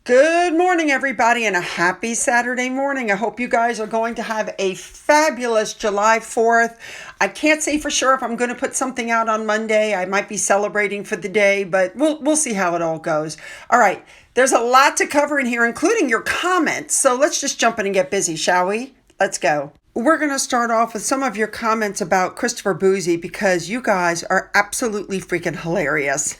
Good morning, everybody, and a happy Saturday morning. I hope you guys are going to have a fabulous July 4th. I can't say for sure if I'm going to put something out on Monday. I might be celebrating for the day, but we'll see how it all goes. All right, there's a lot to cover in here, including your comments. So let's just jump in and get busy, shall we? Let's go. We're going to start off with some of your comments about Christopher Boozy because you guys are absolutely freaking hilarious.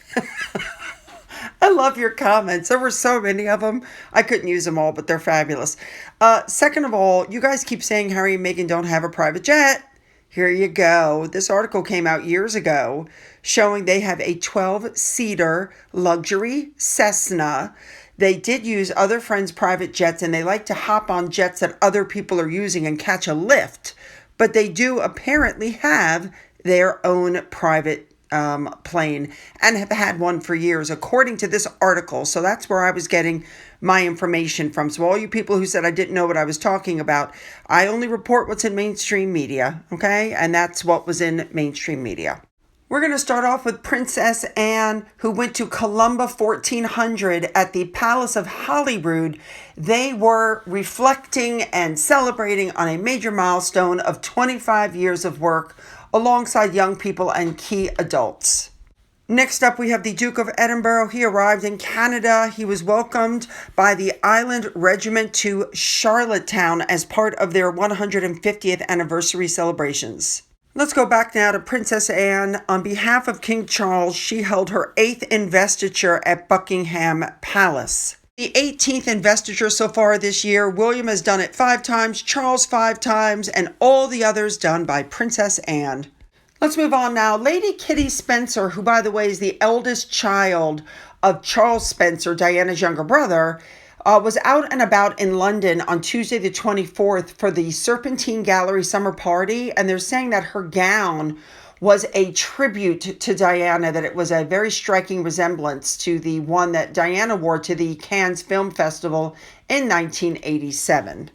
I love your comments. There were so many of them. I couldn't use them all, but they're fabulous. Second of all, you guys keep saying Harry and Meghan don't have a private jet. Here you go. This article came out years ago showing they have a 12-seater luxury Cessna. They did use other friends' private jets, and they like to hop on jets that other people are using and catch a lift. But they do apparently have their own private plane and have had one for years, according to this article. So that's where I was getting my information from. So all you people who said I didn't know what I was talking about, I only report what's in mainstream media, okay? And that's what was in mainstream media. We're going to start off with Princess Anne, who went to Columba 1400 at the Palace of Holyrood. They were reflecting and celebrating on a major milestone of 25 years of work alongside young people and key adults. Next up, we have the Duke of Edinburgh. He arrived in Canada. He was welcomed by the Island Regiment to Charlottetown as part of their 150th anniversary celebrations. Let's go back now to Princess Anne. On behalf of King Charles, she held her 8th investiture at Buckingham Palace. The 18th investiture so far this year. William has done it 5 times, Charles 5 times, and all the others done by Princess Anne. Let's move on now. Lady Kitty Spencer, who by the way is the eldest child of Charles Spencer, Diana's younger brother, was out and about in London on Tuesday the 24th for the Serpentine Gallery summer party, and they're saying that her gown was a tribute to Diana, that it was a very striking resemblance to the one that Diana wore to the Cannes Film Festival in 1987.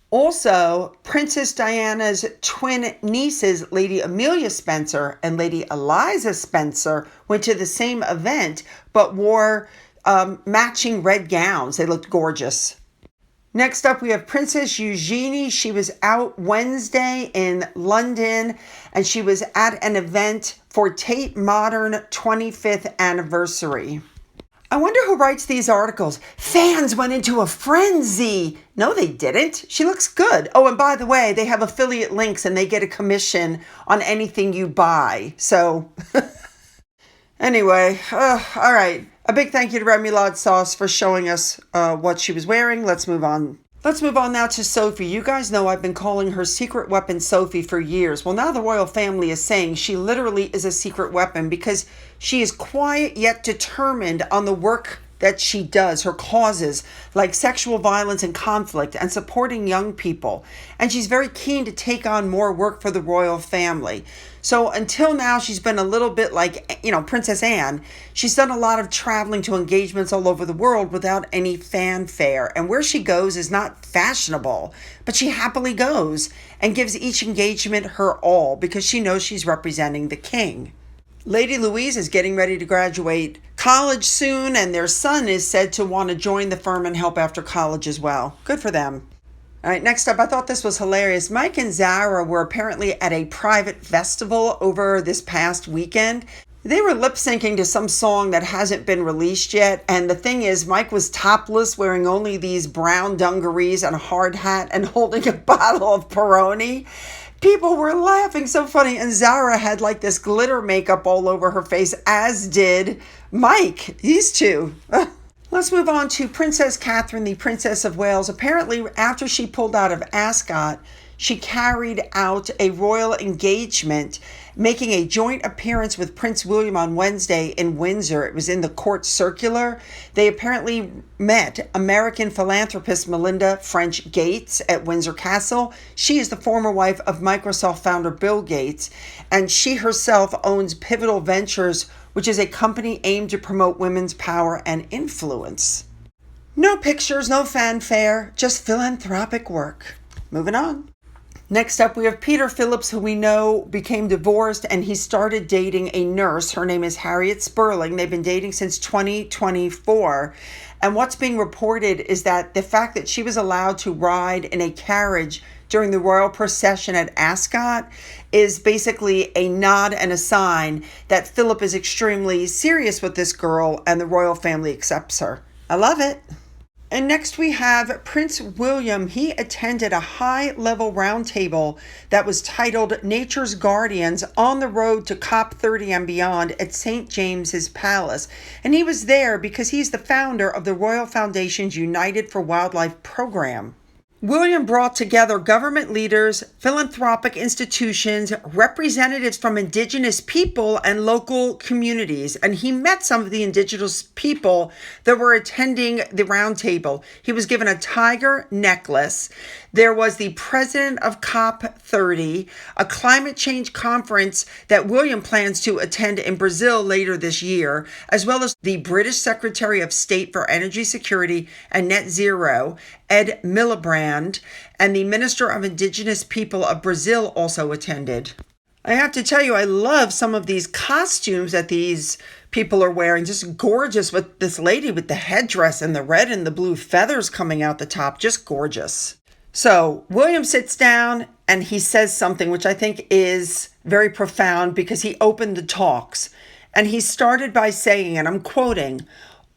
Also, Princess Diana's twin nieces, Lady Amelia Spencer and Lady Eliza Spencer, went to the same event but wore matching red gowns. They looked gorgeous. Next up, we have Princess Eugenie. She was out Wednesday in London, and she was at an event for Tate Modern 25th anniversary. I wonder who writes these articles. Fans went into a frenzy. No, they didn't. She looks good. Oh, and by the way, they have affiliate links, and they get a commission on anything you buy. So, anyway, all right. A big thank you to Remoulade Sauce for showing us what she was wearing. Let's move on. Let's move on now to Sophie. You guys know I've been calling her secret weapon Sophie for years. Well, now the royal family is saying she literally is a secret weapon because she is quiet yet determined on the work that she does, her causes like sexual violence and conflict and supporting young people. And she's very keen to take on more work for the royal family. So until now, she's been a little bit like, Princess Anne. She's done a lot of traveling to engagements all over the world without any fanfare. And where she goes is not fashionable, but she happily goes and gives each engagement her all because she knows she's representing the king. Lady Louise is getting ready to graduate college soon, and their son is said to want to join the firm and help after college as well. Good for them. All right, next up, I thought this was hilarious. Mike and Zara were apparently at a private festival over this past weekend. They were lip syncing to some song that hasn't been released yet. And the thing is, Mike was topless, wearing only these brown dungarees and a hard hat and holding a bottle of Peroni. People were laughing so funny. And Zara had like this glitter makeup all over her face, as did Mike. These two. Let's move on to Princess Catherine, the Princess of Wales. Apparently, after she pulled out of Ascot, she carried out a royal engagement, making a joint appearance with Prince William on Wednesday in Windsor. It was in the court circular. They apparently met American philanthropist Melinda French Gates at Windsor Castle. She is the former wife of Microsoft founder Bill Gates, and she herself owns Pivotal Ventures, which is a company aimed to promote women's power and influence. No pictures, no fanfare, just philanthropic work. Moving on. Next up, we have Peter Phillips, who we know became divorced, and he started dating a nurse. Her name is Harriet Sperling. They've been dating since 2024. And what's being reported is that the fact that she was allowed to ride in a carriage during the royal procession at Ascot is basically a nod and a sign that Philip is extremely serious with this girl and the royal family accepts her. I love it. And next we have Prince William. He attended a high-level roundtable that was titled Nature's Guardians on the Road to COP30 and Beyond at St. James's Palace. And he was there because he's the founder of the Royal Foundation's United for Wildlife program. William brought together government leaders, philanthropic institutions, representatives from indigenous people and local communities. And he met some of the indigenous people that were attending the roundtable. He was given a tiger necklace. There was the president of COP30, a climate change conference that William plans to attend in Brazil later this year, as well as the British Secretary of State for Energy Security and Net Zero, Ed Miliband, and the Minister of Indigenous People of Brazil also attended. I have to tell you, I love some of these costumes that these people are wearing. Just gorgeous, with this lady with the headdress and the red and the blue feathers coming out the top. Just gorgeous. So William sits down and he says something which I think is very profound because he opened the talks. And he started by saying, and I'm quoting,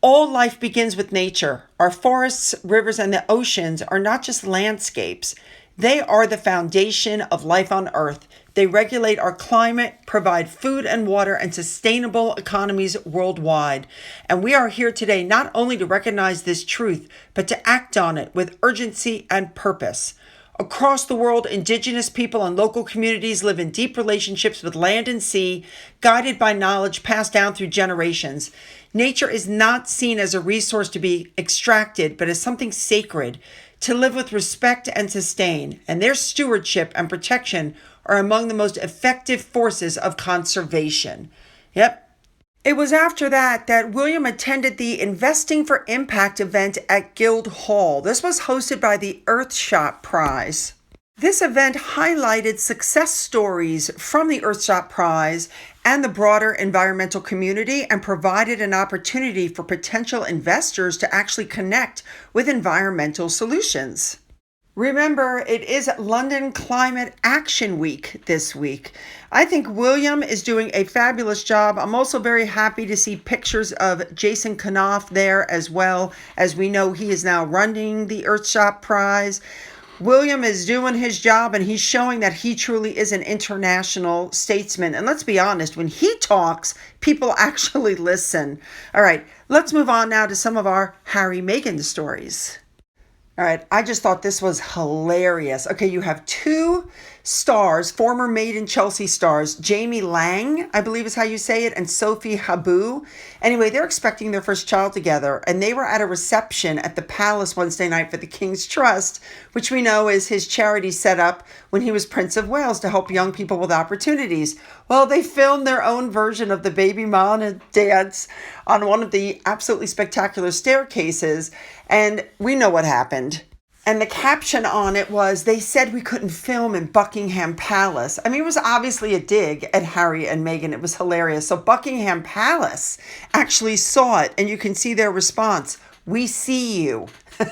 "All life begins with nature. Our forests, rivers, and the oceans are not just landscapes. They are the foundation of life on Earth. They regulate our climate, provide food and water, and sustainable economies worldwide. And we are here today not only to recognize this truth, but to act on it with urgency and purpose. Across the world, indigenous people and local communities live in deep relationships with land and sea, guided by knowledge passed down through generations. Nature is not seen as a resource to be extracted, but as something sacred, to live with respect and sustain, and their stewardship and protection are among the most effective forces of conservation." Yep. It was after that William attended the Investing for Impact event at Guildhall. This was hosted by the Earthshot Prize. This event highlighted success stories from the Earthshot Prize and the broader environmental community and provided an opportunity for potential investors to actually connect with environmental solutions. Remember, it is London Climate Action Week this week. I think William is doing a fabulous job. I'm also very happy to see pictures of Jason Knopf there as well, as we know he is now running the Earthshot Prize. William is doing his job and he's showing that he truly is an international statesman. And let's be honest, when he talks, people actually listen. All right, let's move on now to some of our Harry-Meghan stories. All right, I just thought this was hilarious. Okay, you have two stars, former Made in Chelsea stars, Jamie Lang, I believe is how you say it, and Sophie Habu. Anyway, they're expecting their first child together, and they were at a reception at the Palace Wednesday night for the King's Trust, which we know is his charity set up when he was Prince of Wales to help young people with opportunities. Well, they filmed their own version of the babymamadance on one of the absolutely spectacular staircases, and we know what happened. And the caption on it was, "They said we couldn't film in Buckingham Palace." I mean, it was obviously a dig at Harry and Meghan. It was hilarious. So Buckingham Palace actually saw it, and you can see their response. "We see you." All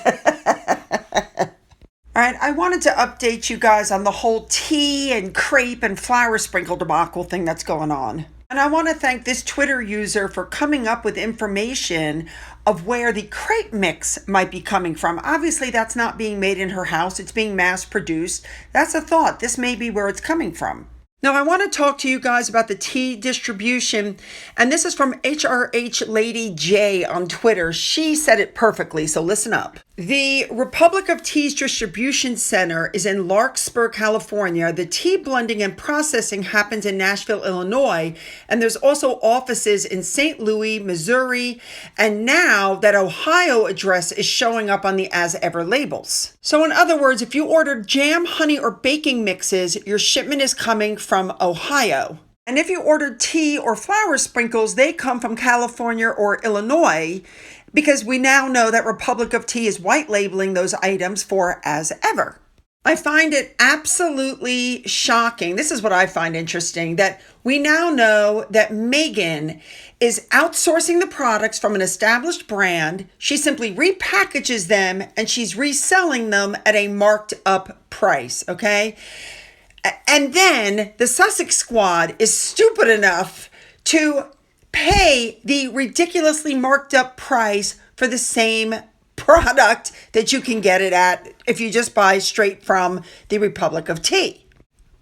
right, I wanted to update you guys on the whole tea and crepe and flour sprinkle debacle thing that's going on. And I want to thank this Twitter user for coming up with information of where the crepe mix might be coming from. Obviously, that's not being made in her house. It's being mass produced. That's a thought. This may be where it's coming from. Now, I want to talk to you guys about the tea distribution, and this is from HRH Lady J on Twitter. She said it perfectly, so listen up. The Republic of Tea's distribution center is in Larkspur, California. The tea blending and processing happens in Nashville, Illinois, and there's also offices in St. Louis, Missouri, and now that Ohio address is showing up on the As Ever labels. So in other words, if you ordered jam, honey, or baking mixes, your shipment is coming from Ohio. And if you ordered tea or flour sprinkles, they come from California or Illinois, because we now know that Republic of Tea is white labeling those items for As Ever. I find it absolutely shocking. This is what I find interesting, that we now know that Meghan is outsourcing the products from an established brand. She simply repackages them and she's reselling them at a marked up price, okay? And then the Sussex squad is stupid enough to pay the ridiculously marked up price for the same product that you can get it at if you just buy straight from the Republic of Tea.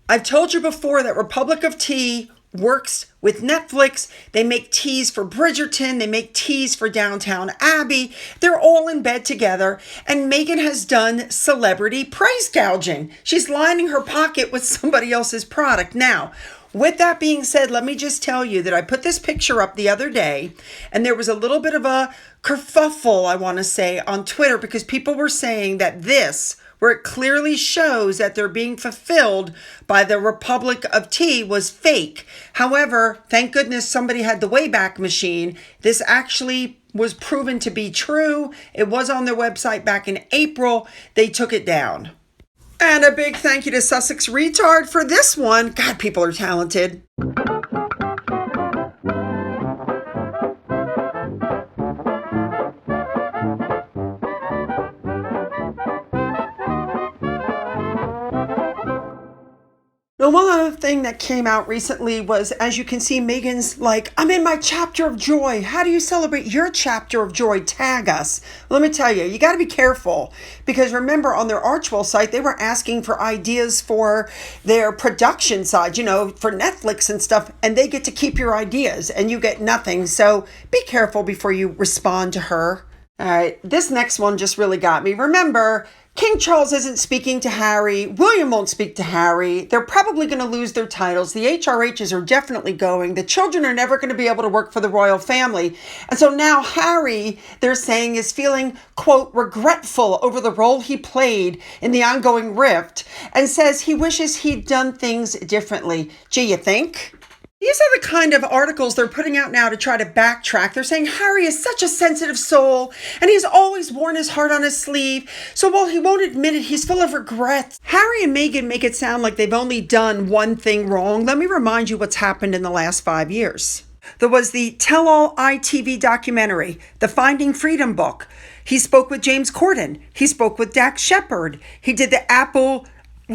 I've told you before that Republic of Tea works with Netflix. They make teas for Bridgerton. They make teas for Downtown Abbey. They're all in bed together. And Meghan has done celebrity price gouging. She's lining her pocket with somebody else's product. Now, with that being said, let me just tell you that I put this picture up the other day, and there was a little bit of a kerfuffle, I want to say, on Twitter, because people were saying that this, where it clearly shows that they're being fulfilled by the Republic of Tea, was fake. However, thank goodness somebody had the Wayback Machine. This actually was proven to be true. It was on their website back in April. They took it down. And a big thank you to Sussex Retard for this one. God, people are talented. Now, one other thing that came out recently was, as you can see, Meghan's like, I'm in my chapter of joy. How do you celebrate your chapter of joy? Tag us. Let me tell you, you got to be careful, because remember, on their Archwell site, they were asking for ideas for their production side, for Netflix and stuff, and they get to keep your ideas and you get nothing. So be careful before you respond to her. All right, this next one just really got me. Remember, King Charles isn't speaking to Harry. William won't speak to Harry. They're probably going to lose their titles. The HRHs are definitely going. The children are never going to be able to work for the royal family. And so now Harry, they're saying, is feeling, quote, regretful over the role he played in the ongoing rift, and says he wishes he'd done things differently. Gee, you think? These are the kind of articles they're putting out now to try to backtrack. They're saying Harry is such a sensitive soul, and he's always worn his heart on his sleeve. So while he won't admit it, he's full of regrets. Harry and Meghan make it sound like they've only done one thing wrong. Let me remind you what's happened in the last 5 years. There was the Tell All ITV documentary, the Finding Freedom book. He spoke with James Corden. He spoke with Dax Shepard. He did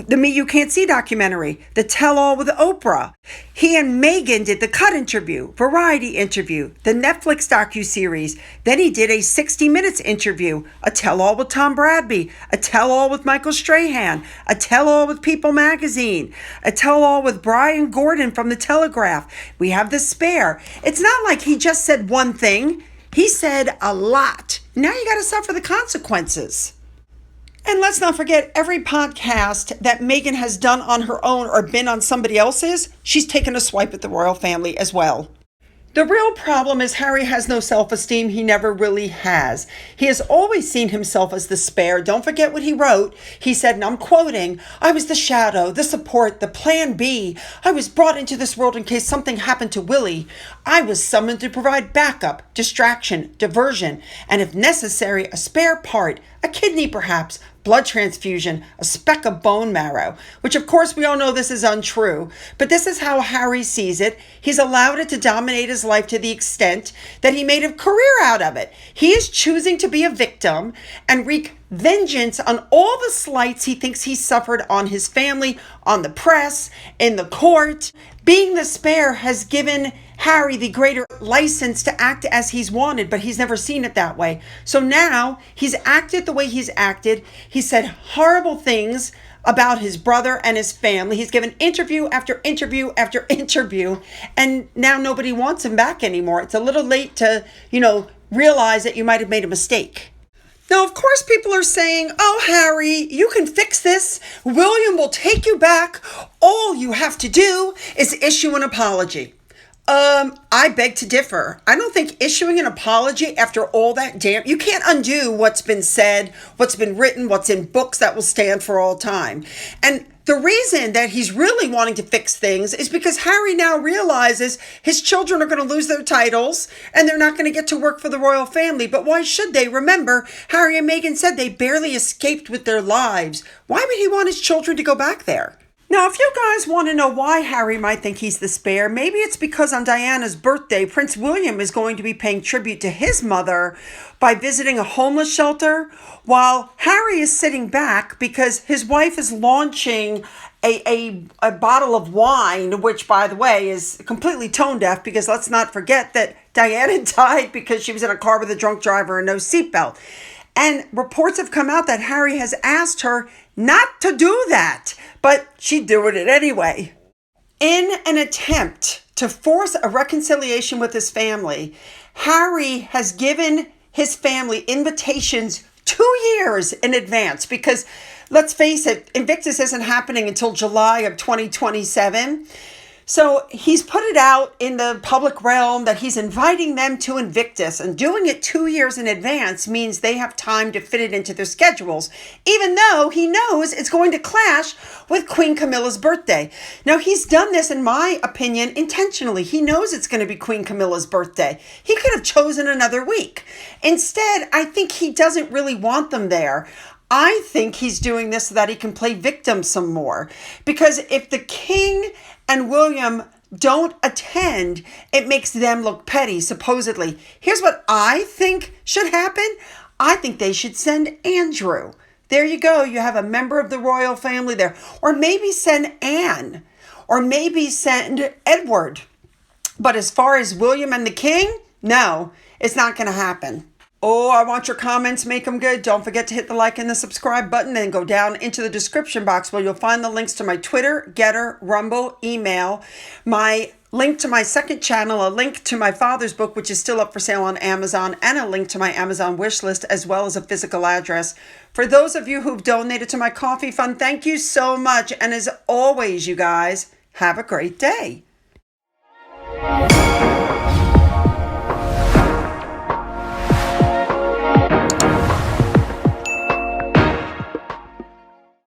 the Me You Can't See documentary, the Tell All with Oprah. He and Meghan did the Cut interview, Variety interview, the Netflix docuseries. Then he did a 60 Minutes interview, a Tell All with Tom Bradby, a Tell All with Michael Strahan, a Tell All with People magazine, a Tell All with Brian Gordon from The Telegraph. We have The Spare. It's not like he just said one thing. He said a lot. Now you got to suffer the consequences. And let's not forget, every podcast that Meghan has done on her own or been on somebody else's, she's taken a swipe at the royal family as well. The real problem is Harry has no self-esteem. He never really has. He has always seen himself as the spare. Don't forget what he wrote. He said, and I'm quoting, I was the shadow, the support, the plan B. I was brought into this world in case something happened to Willie. I was summoned to provide backup, distraction, diversion, and if necessary, a spare part, a kidney perhaps, blood transfusion, a speck of bone marrow, which of course we all know this is untrue, but this is how Harry sees it. He's allowed it to dominate his life to the extent that he made a career out of it. He is choosing to be a victim and wreak vengeance on all the slights he thinks he suffered on his family, on the press, in the court. Being the spare has given Harry the greater license to act as he's wanted, but he's never seen it that way. So now he's acted the way he's acted. He said horrible things about his brother and his family. He's given interview after interview after interview, and now nobody wants him back anymore. It's a little late to, realize that you might have made a mistake. Now, of course, people are saying, oh, Harry, you can fix this. William will take you back. All you have to do is issue an apology. I beg to differ. I don't think issuing an apology after all that you can't undo what's been said, what's been written, what's in books that will stand for all time. And The reason that he's really wanting to fix things is because Harry now realizes his children are going to lose their titles and they're not going to get to work for the royal family. But why should they? Remember, Harry and Meghan said they barely escaped with their lives. Why would he want his children to go back there? Now, if you guys want to know why Harry might think he's the spare, maybe it's because on Diana's birthday, Prince William is going to be paying tribute to his mother by visiting a homeless shelter, while Harry is sitting back because his wife is launching a bottle of wine, which, by the way, is completely tone deaf, because let's not forget that Diana died because she was in a car with a drunk driver and no seatbelt. And reports have come out that Harry has asked her not to do that, but she's doing it anyway. In an attempt to force a reconciliation with his family, Harry has given his family invitations 2 years in advance, because let's face it, Invictus isn't happening until July of 2027. So he's put it out in the public realm that he's inviting them to Invictus, and doing it 2 years in advance means they have time to fit it into their schedules, even though he knows it's going to clash with Queen Camilla's birthday. Now, he's done this, in my opinion, intentionally. He knows it's going to be Queen Camilla's birthday. He could have chosen another week. Instead, I think he doesn't really want them there. I think he's doing this so that he can play victim some more. Because if the king and William don't attend, it makes them look petty, supposedly. Here's what I think should happen. I think they should send Andrew. There you go. You have a member of the royal family there. Or maybe send Anne. Or maybe send Edward. But as far as William and the king, no, it's not going to happen. Oh, I want your comments. Make them good. Don't forget to hit the like and the subscribe button, and go down into the description box where you'll find the links to my Twitter, Gettr, Rumble, email, my link to my second channel, a link to my father's book, which is still up for sale on Amazon, and a link to my Amazon wish list, as well as a physical address. For those of you who've donated to my coffee fund, thank you so much. And as always, you guys, have a great day.